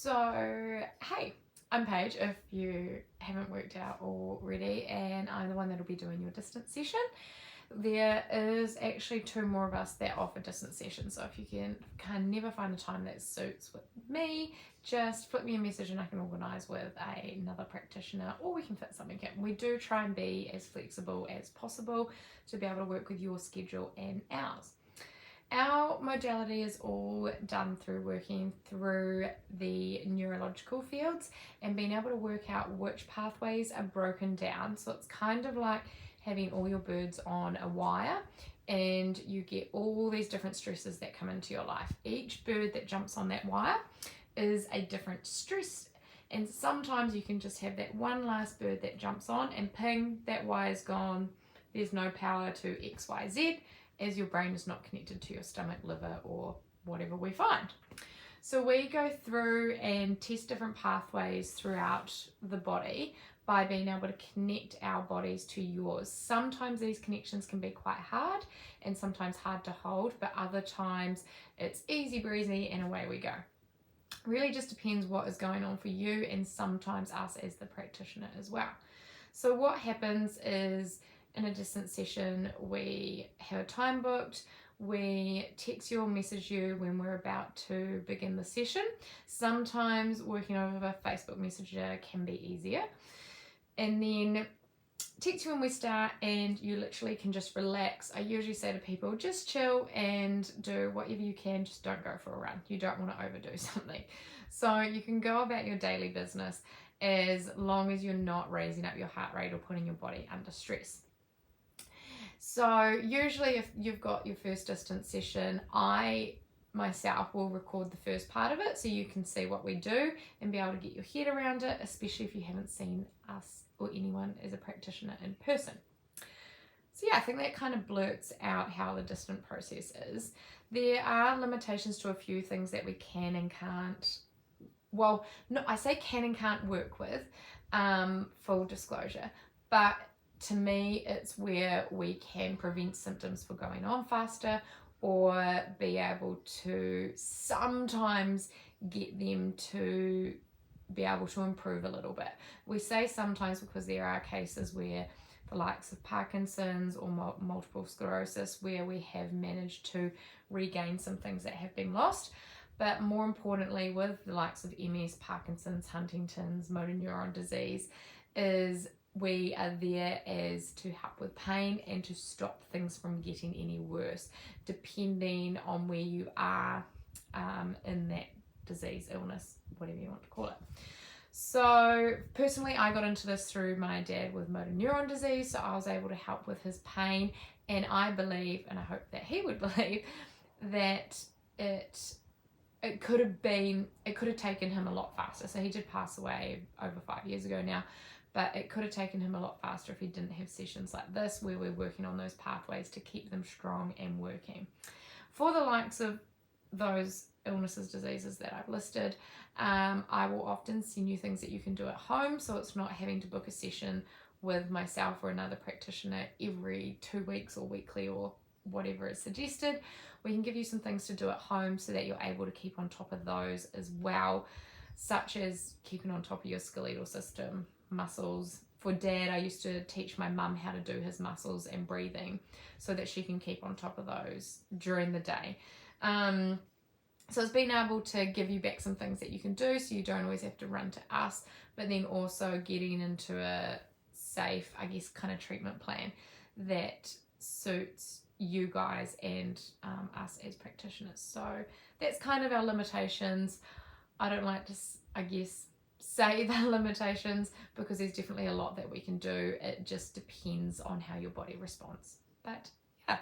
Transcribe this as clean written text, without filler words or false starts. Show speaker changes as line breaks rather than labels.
So, hey, I'm Paige if you haven't worked out already, and I'm the one that'll be doing your distance session. There is actually two more of us that offer distance sessions, so if you can never find a time that suits with me, just flip me a message and I can organise with another practitioner, or we can fit something in. We do try and be as flexible as possible to be able to work with your schedule and ours. Our modality is all done through working through the neurological fields and being able to work out which pathways are broken down. So it's kind of like having all your birds on a wire, and you get all these different stresses that come into your life. Each bird that jumps on that wire is a different stress, and sometimes you can just have that one last bird that jumps on and ping, that wire's gone, there's no power to XYZ, as your brain is not connected to your stomach, liver, or whatever we find. So we go through and test different pathways throughout the body by being able to connect our bodies to yours. Sometimes these connections can be quite hard and sometimes hard to hold, but other times it's easy breezy and away we go. Really just depends what is going on for you, and sometimes us as the practitioner as well. So what happens is, in a distance session, we have a time booked, we text you or message you when we're about to begin the session. Sometimes working over a Facebook Messenger can be easier. And then text you when we start, and you literally can just relax. I usually say to people, just chill and do whatever you can, just don't go for a run. You don't want to overdo something. So you can go about your daily business as long as you're not raising up your heart rate or putting your body under stress. So usually if you've got your first distance session, I myself will record the first part of it so you can see what we do and be able to get your head around it, especially if you haven't seen us or anyone as a practitioner in person. So yeah, I think that kind of blurts out how the distant process is. There are limitations to a few things that we can and can't, well, no, I say can and can't work with, full disclosure, but to me, it's where we can prevent symptoms from going on faster, or be able to sometimes get them to be able to improve a little bit. We say sometimes because there are cases where the likes of Parkinson's or multiple sclerosis, where we have managed to regain some things that have been lost. But more importantly, with the likes of MS, Parkinson's, Huntington's, motor neuron disease, is we are there as to help with pain and to stop things from getting any worse, depending on where you are in that disease, illness, whatever you want to call it. So personally, I got into this through my dad with motor neuron disease, so I was able to help with his pain, and I believe, and I hope that he would believe, that it could have taken him a lot faster. So he did pass away over 5 years ago now, but it could have taken him a lot faster if he didn't have sessions like this where we're working on those pathways to keep them strong and working. For the likes of those illnesses, diseases that I've listed, I will often send you things that you can do at home, so it's not having to book a session with myself or another practitioner every 2 weeks or weekly or whatever is suggested. We can give you some things to do at home so that you're able to keep on top of those as well, such as keeping on top of your skeletal system, muscles. For Dad, I used to teach my mum how to do his muscles and breathing so that she can keep on top of those during the day. So it's being able to give you back some things that you can do so you don't always have to run to us, but then also getting into a safe, I guess, kind of treatment plan that suits you guys and us as practitioners. So that's kind of our limitations. I don't like to, I guess, say the limitations because there's definitely a lot that we can do. It just depends on how your body responds. But yeah.